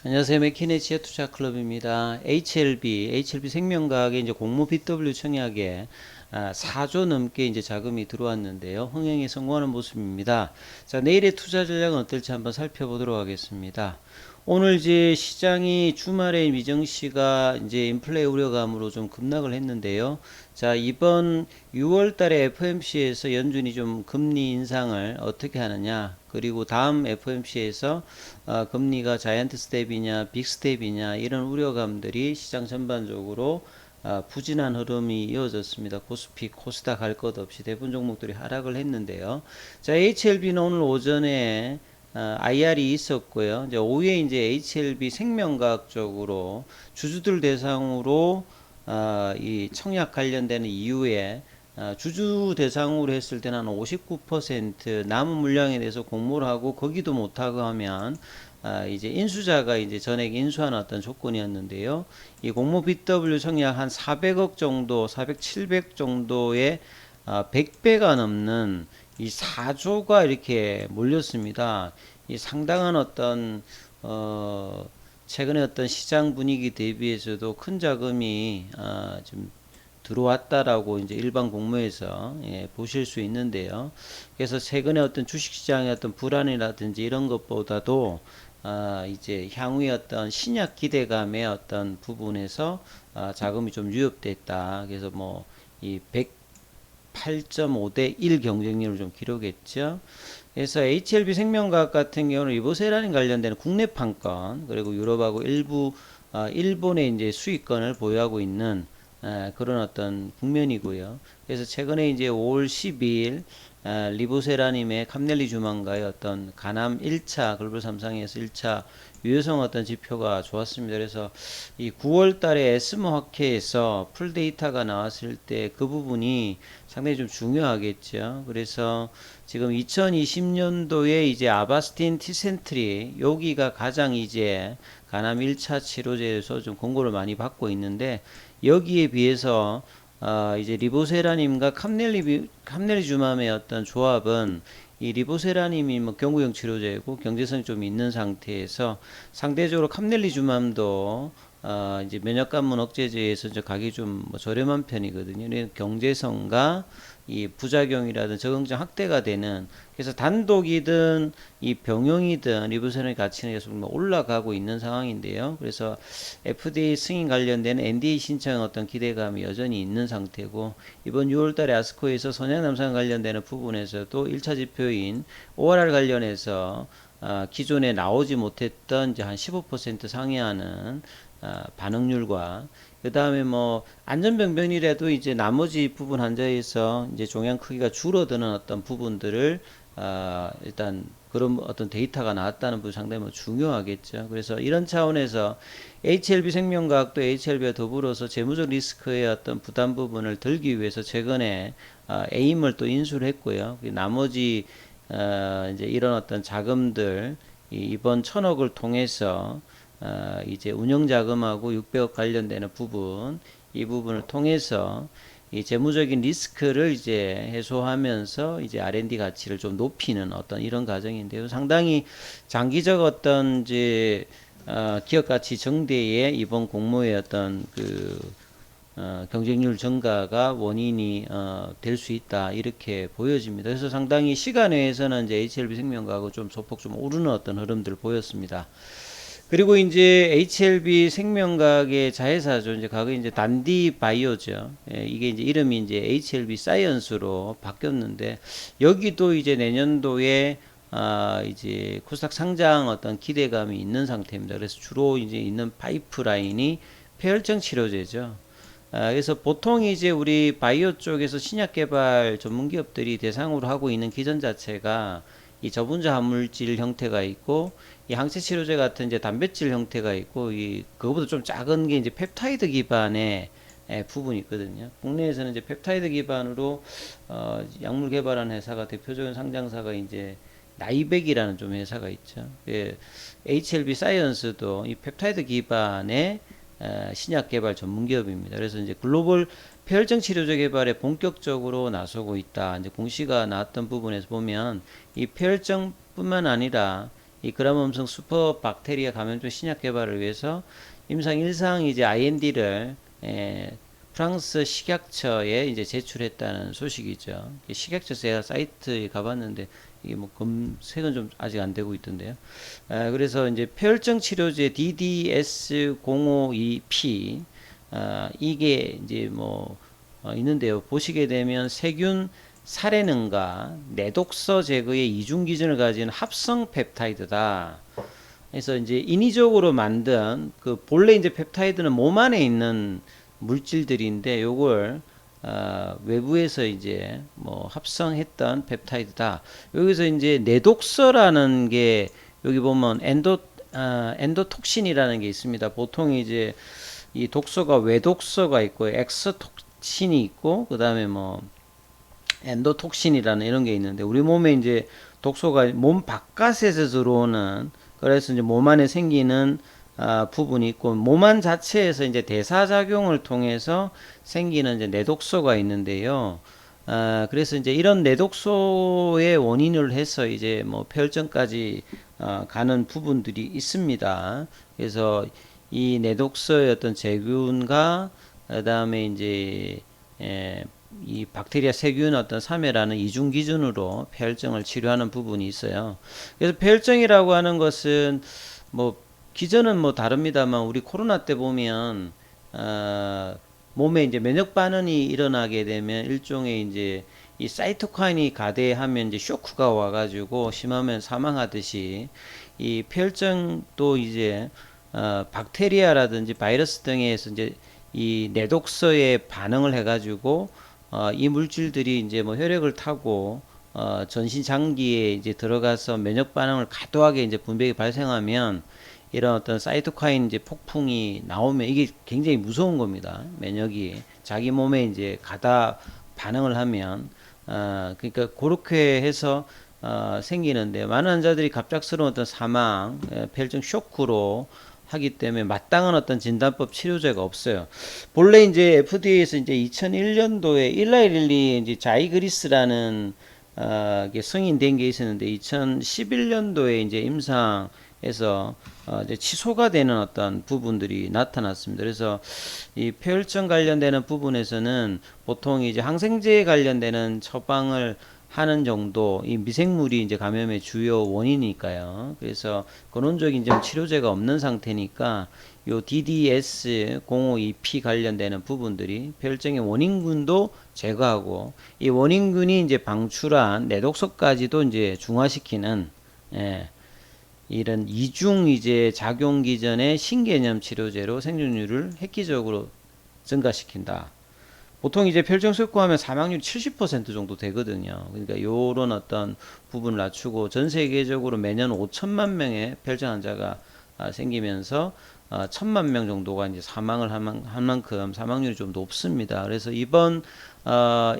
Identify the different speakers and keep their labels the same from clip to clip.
Speaker 1: 안녕하세요. 맥키네 지혜투자클럽입니다. HLB 생명과학의 이제 공모 BW 청약에 4조 넘게 이제 자금이 들어왔는데요. 흥행에 성공하는 모습입니다. 자, 내일의 투자 전략은 어떨지 한번 살펴보도록 하겠습니다. 오늘 이제 시장이 주말에 미정시가 이제 인플레 우려감으로 좀 급락을 했는데요. 자, 이번 6월 달에 FOMC에서 연준이 좀 금리 인상을 어떻게 하느냐, 그리고 다음 FOMC에서 금리가 자이언트 스텝이냐, 빅 스텝이냐, 이런 우려감들이 시장 전반적으로 부진한 흐름이 이어졌습니다. 코스피, 코스닥 할 것 없이 대부분 종목들이 하락을 했는데요. 자, HLB는 오늘 오전에 IR이 있었고요. 이제 오후에 이제 HLB 생명과학 쪽으로 주주들 대상으로 이 청약 관련되는 이유에 주주 대상으로 했을 때는 한 59% 남은 물량에 대해서 공모를 하고 거기도 못하고 하면 이제 인수자가 이제 전액 인수하는 어떤 조건이었는데요. 이 공모 BW 청약 한 400억 정도, 400, 700 정도의 100배가 넘는 이 4조가 이렇게 몰렸습니다. 이 상당한 어떤 최근에 어떤 시장 분위기 대비해서도 큰 자금이 좀 들어왔다라고 이제 일반 공모에서 보실 수 있는데요. 그래서 최근에 어떤 주식시장의 어떤 불안이라든지 이런 것보다도 이제 향후의 어떤 신약 기대감의 어떤 부분에서 자금이 좀 유입됐다. 그래서 뭐 이 8.5대 1 경쟁률을 좀 기록했죠. 그래서 HLB 생명과학 같은 경우는 리보세라닌 관련된 국내 판권, 그리고 유럽하고 일부 일본의 이제 수익권을 보유하고 있는 그런 어떤 국면이고요. 그래서 최근에 이제 5월 12일 리보세라님의 카넬리주만과의 어떤 가남 1차 글로벌 삼상에서 1차 유효성 어떤 지표가 좋았습니다. 그래서 이 9월 달에 에스모 학회에서 풀 데이터가 나왔을 때 그 부분이 상당히 좀 중요하겠죠. 그래서 지금 2020년도에 이제 아바스틴 티센트리 여기가 가장 이제 가남 1차 치료제에서 좀 권고를 많이 받고 있는데 여기에 비해서 이제 리보세라님과 캄넬리주맘의 어떤 조합은 이 리보세라님이 뭐 경구용 치료제고 경제성이 좀 있는 상태에서 상대적으로 캄넬리주맘도 이제 면역관문 억제제에서 가격이 좀뭐 저렴한 편이거든요. 경제성과 이 부작용이라든 적응증 확대가 되는, 그래서 단독이든 이 병용이든 리보세라의 가치는 계속 올라가고 있는 상황인데요. 그래서 FDA 승인 관련된 NDA 신청 어떤 기대감이 여전히 있는 상태고, 이번 6월달에 아스코에서 선양남상 관련되는 부분에서도 1차 지표인 ORR 관련해서 기존에 나오지 못했던 이제 한 15% 상회하는 반응률과, 그 다음에 뭐 안전병변이라도 이제 나머지 부분 환자에서 이제 종양 크기가 줄어드는 어떤 부분들을 일단 그런 어떤 데이터가 나왔다는 부분 상당히 뭐 중요하겠죠. 그래서 이런 차원에서 HLB 생명과학도 HLB와 더불어서 재무적 리스크의 어떤 부담 부분을 덜기 위해서 최근에 에임을 또 인수를 했고요. 나머지 이제 이런 어떤 자금들 이번 1,000억을 통해서 이제 운영 자금하고 600억 관련되는 부분, 이 부분을 통해서 이 재무적인 리스크를 이제 해소하면서 이제 R&D 가치를 좀 높이는 어떤 이런 과정인데요. 상당히 장기적 어떤 이제 기업 가치 증대에 이번 공모의 어떤 그 경쟁률 증가가 원인이 될 수 있다, 이렇게 보여집니다. 그래서 상당히 시간 외에서는 이제 HLB 생명과하고 좀 소폭 좀 오르는 어떤 흐름들을 보였습니다. 그리고 이제 HLB 생명과학의 자회사죠. 이제 과거 이제 단디 바이오죠. 이게 이제 이름이 이제 HLB 사이언스로 바뀌었는데, 여기도 이제 내년도에 이제 코스닥 상장 어떤 기대감이 있는 상태입니다. 그래서 주로 이제 있는 파이프라인이 폐혈증 치료제죠. 그래서 보통 이제 우리 바이오 쪽에서 신약 개발 전문 기업들이 대상으로 하고 있는 기전 자체가 이 저분자 함물질 형태가 있고, 이 항체 치료제 같은 이제 단백질 형태가 있고, 이 그거보다 좀 작은 게 이제 펩타이드 기반의 부분이 있거든요. 국내에서는 이제 펩타이드 기반으로 약물 개발한 회사가, 대표적인 상장사가 이제 나이백이라는 좀 회사가 있죠. HLB 사이언스도 이 펩타이드 기반의 신약 개발 전문 기업입니다. 그래서 이제 글로벌 폐혈증 치료제 개발에 본격적으로 나서고 있다. 이제 공시가 나왔던 부분에서 보면 이 폐혈증뿐만 아니라 이 그람음성 슈퍼 박테리아 감염증 신약 개발을 위해서 임상 1상 이제 IND를 프랑스 식약처에 이제 제출했다는 소식이죠. 식약처 제가 사이트에 가봤는데 이게 뭐 검색은 좀 아직 안 되고 있던데요. 그래서 이제 폐혈증 치료제 DDS052P 이게 이제 뭐 있는데요. 보시게 되면 세균 살해능과 내독서 제거의 이중 기전을 가진 합성 펩타이드다. 그래서 이제 인위적으로 만든 그 본래 이제 펩타이드는 몸 안에 있는 물질들인데 요걸 외부에서 이제 뭐 합성했던 펩타이드다. 여기서 이제 내독서라는 게 여기 보면 엔도톡신이라는 게 있습니다. 보통 이제 이 독소가 외독소가 있고 엑스톡신이 있고 그다음에 뭐 엔도톡신이라는 이런 게 있는데 우리 몸에 이제 독소가 몸 바깥에서 들어오는 그래서 이제 몸 안에 생기는 부분이 있고 몸 안 자체에서 이제 대사작용을 통해서 생기는 이제 내독소가 있는데요. 그래서 이제 이런 내독소의 원인을 해서 이제 뭐 폐혈증까지 가는 부분들이 있습니다. 그래서 이 내독소의 어떤 세균과 그다음에 이제 이 박테리아 세균 어떤 3회라는 이중 기준으로 폐혈증을 치료하는 부분이 있어요. 그래서 폐혈증이라고 하는 것은 뭐 기전은 뭐 다릅니다만 우리 코로나 때 보면 몸에 이제 면역 반응이 일어나게 되면 일종의 이제 이 사이토카인이 가대하면 이제 쇼크가 와가지고 심하면 사망하듯이 이 폐혈증도 이제 박테리아라든지 바이러스 등에서 이제 이 내독서에 반응을 해가지고 이 물질들이 이제 뭐 혈액을 타고 전신 장기에 이제 들어가서 면역 반응을 과도하게 이제 분비가 발생하면 이런 어떤 사이토카인 이제 폭풍이 나오면 이게 굉장히 무서운 겁니다. 면역이 자기 몸에 이제 가다 반응을 하면 그러니까 그렇게 해서 생기는데 많은 환자들이 갑작스러운 어떤 사망, 폐혈증 쇼크로 하기 때문에 마땅한 어떤 진단법 치료제가 없어요. 본래 이제 FDA에서 이제 2001년도에 일라이릴리 이제 자이그리스라는 게 승인된 게 있었는데 2011년도에 이제 임상에서 이제 취소가 되는 어떤 부분들이 나타났습니다. 그래서 이 폐혈증 관련되는 부분에서는 보통 이제 항생제에 관련되는 처방을 하는 정도 이 미생물이 이제 감염의 주요 원인이니까요. 그래서 근원적인 좀 치료제가 없는 상태니까 요 DDS052P 관련되는 부분들이 폐혈증의 원인군도 제거하고 이 원인군이 이제 방출한 내독소까지도 이제 중화시키는 이런 이중 이제 작용 기전의 신개념 치료제로 생존율을 획기적으로 증가시킨다. 보통 이제 폐혈증 쇠고하면 사망률이 70% 정도 되거든요. 그러니까 요런 어떤 부분을 낮추고 전 세계적으로 매년 5천만 명의 폐혈증 환자가 생기면서 1,000만 명 정도가 이제 사망을 한 만큼 사망률이 좀 높습니다. 그래서 이번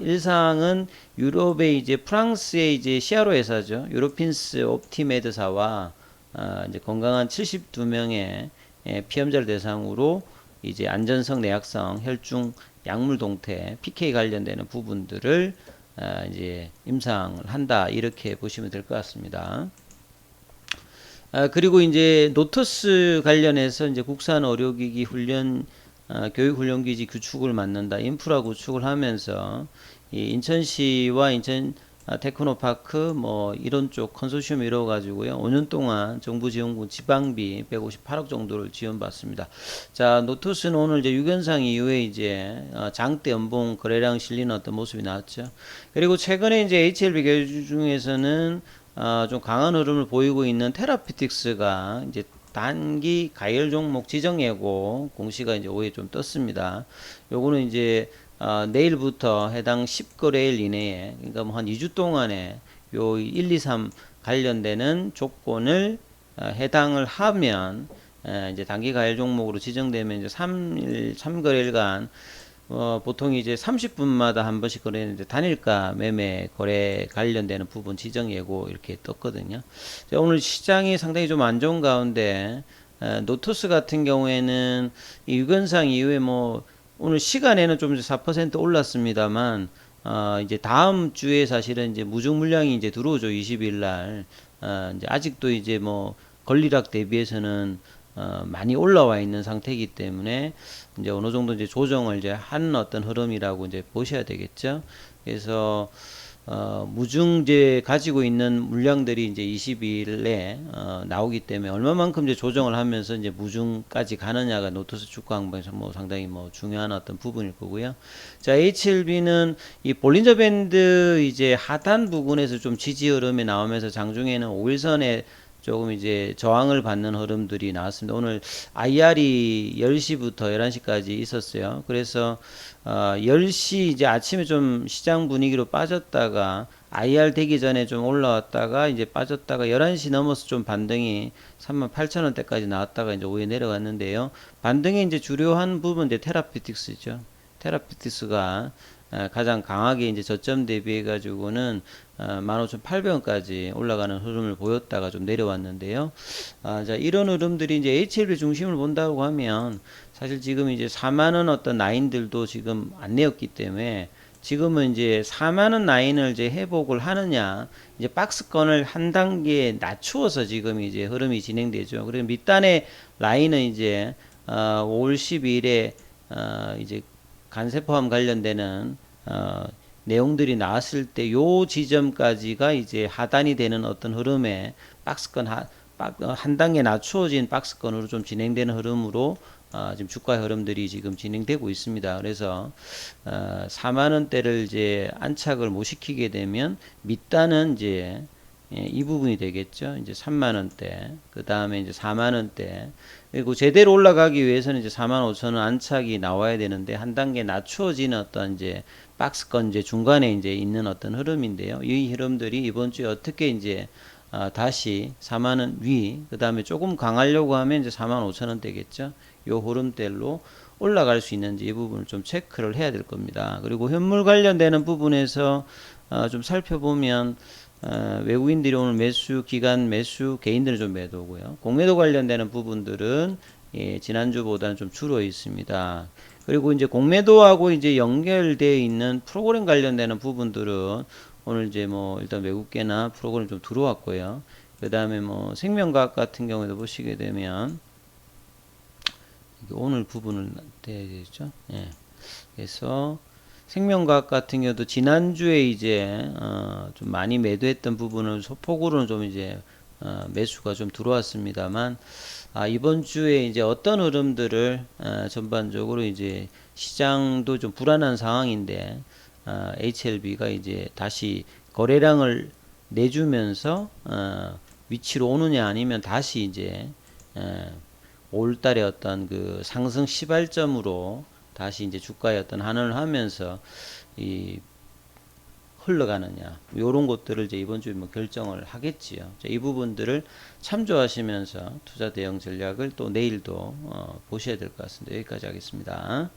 Speaker 1: 일상은 유럽의 이제 프랑스의 이제 시아로 회사죠. 유로핀스 옵티메드사와 이제 건강한 72명의 피험자를 대상으로 이제 안전성, 내약성, 혈중 약물 동태, PK 관련되는 부분들을 이제 임상을 한다 이렇게 보시면 될 것 같습니다. 그리고 이제 노터스 관련해서 이제 국산 의료기기 훈련 교육훈련기지 구축을 맡는다, 인프라 구축을 하면서 이 인천시와 인천 테크노파크 뭐 이런 쪽 컨소시엄 이루어 가지고요 5년 동안 정부 지원금 지방비 158억 정도를 지원받습니다. 자, 노투스는 오늘 이제 6연상 이후에 이제 장대 연봉 거래량 실리는 어떤 모습이 나왔죠. 그리고 최근에 이제 HLB 계열 중에서는 좀 강한 흐름을 보이고 있는 테라피틱스가 이제 단기 가열 종목 지정 예고 공시가 이제 오후에 좀 떴습니다. 요거는 이제 내일부터 해당 10거래일 이내에, 그러니까 뭐 한 2주 동안에 요 1, 2, 3 관련되는 조건을 해당을 하면 이제 단기 가열 종목으로 지정되면 이제 3거래일간 보통 이제 30분마다 한 번씩 거래했는데 단일가 매매 거래 관련되는 부분 지정 예고 이렇게 떴거든요. 자, 오늘 시장이 상당히 좀 안 좋은 가운데 노토스 같은 경우에는 이 6연상 이후에 뭐 오늘 시간에는 좀 4% 올랐습니다만 이제 다음 주에 사실은 이제 무중 물량이 이제 들어오죠. 20일 날. 이제 아직도 이제 뭐 권리락 대비해서는 많이 올라와 있는 상태이기 때문에 이제 어느 정도 이제 조정을 이제 한 어떤 흐름이라고 이제 보셔야 되겠죠. 그래서 무중제 가지고 있는 물량들이 이제 22일에 나오기 때문에 얼마만큼 이제 조정을 하면서 이제 무중까지 가느냐가 노트스 주가 항목에서 뭐 상당히 뭐 중요한 어떤 부분일 거고요. 자, HLB는 이 볼린저 밴드 이제 하단 부분에서 좀 지지 흐름이 나오면서 장중에는 5일선에 조금 이제 저항을 받는 흐름들이 나왔습니다. 오늘 IR이 10시부터 11시까지 있었어요. 그래서 10시 이제 아침에 좀 시장 분위기로 빠졌다가 IR 되기 전에 좀 올라왔다가 이제 빠졌다가 11시 넘어서 좀 반등이 38,000원대까지 나왔다가 이제 오후에 내려갔는데요. 반등의 이제 주요한 부분 이제 테라피틱스죠. 테라피틱스가 가장 강하게 이제 저점 대비해 가지고는 15,800원까지 올라가는 흐름을 보였다가 좀 내려왔는데요. 자, 이런 흐름들이 이제 HLB 중심을 본다고 하면 사실 지금 이제 4만원 어떤 라인들도 지금 안 내었기 때문에 지금은 이제 4만원 라인을 이제 회복을 하느냐, 이제 박스권을 한 단계 낮추어서 지금 이제 흐름이 진행되죠. 그리고 밑단의 라인은 이제 5월 12일에 이제 관세 포함 관련되는 내용들이 나왔을 때 요 지점까지가 이제 하단이 되는 어떤 흐름에 박스권 한 단계 낮추어진 박스권으로 좀 진행되는 흐름으로 지금 주가 흐름들이 지금 진행되고 있습니다. 그래서 4만 원대를 이제 안착을 못 시키게 되면 밑단은 이제 이 부분이 되겠죠. 이제 3만 원대, 그 다음에 이제 4만 원대, 그리고 제대로 올라가기 위해서는 이제 4만 5천 원 안착이 나와야 되는데 한 단계 낮추어지는 어떤 이제 박스권 이제 중간에 이제 있는 어떤 흐름인데요. 이 흐름들이 이번 주에 어떻게 이제 다시 4만 원 위, 그 다음에 조금 강하려고 하면 이제 4만 5천 원 되겠죠. 요 흐름대로 올라갈 수 있는지 이 부분을 좀 체크를 해야 될 겁니다. 그리고 현물 관련되는 부분에서 좀 살펴보면 외국인들이 오늘 매수, 기관 매수, 개인들은 좀 매도고요. 공매도 관련되는 부분들은 지난주보다는 좀 줄어 있습니다. 그리고 이제 공매도하고 이제 연결되어 있는 프로그램 관련되는 부분들은 오늘 이제 뭐 일단 외국계나 프로그램 좀 들어왔고요. 그 다음에 뭐 생명과학 같은 경우에도 보시게 되면 오늘 부분을 돼야 되죠. 예. 그래서 생명과학 같은 경우도 지난주에 이제 좀 많이 매도했던 부분을 소폭으로는 좀 이제 매수가 좀 들어왔습니다만 이번 주에 이제 어떤 흐름들을 전반적으로 이제 시장도 좀 불안한 상황인데 HLB가 이제 다시 거래량을 내주면서 위치로 오느냐 아니면 다시 이제 5월달에 어떤 그 상승 시발점으로 다시 이제 주가의 어떤 환원을 하면서 이 흘러가느냐, 이런 것들을 이제 이번 주에 뭐 결정을 하겠지요. 이 부분들을 참조하시면서 투자 대응 전략을 또 내일도 보셔야 될 것 같습니다. 여기까지 하겠습니다.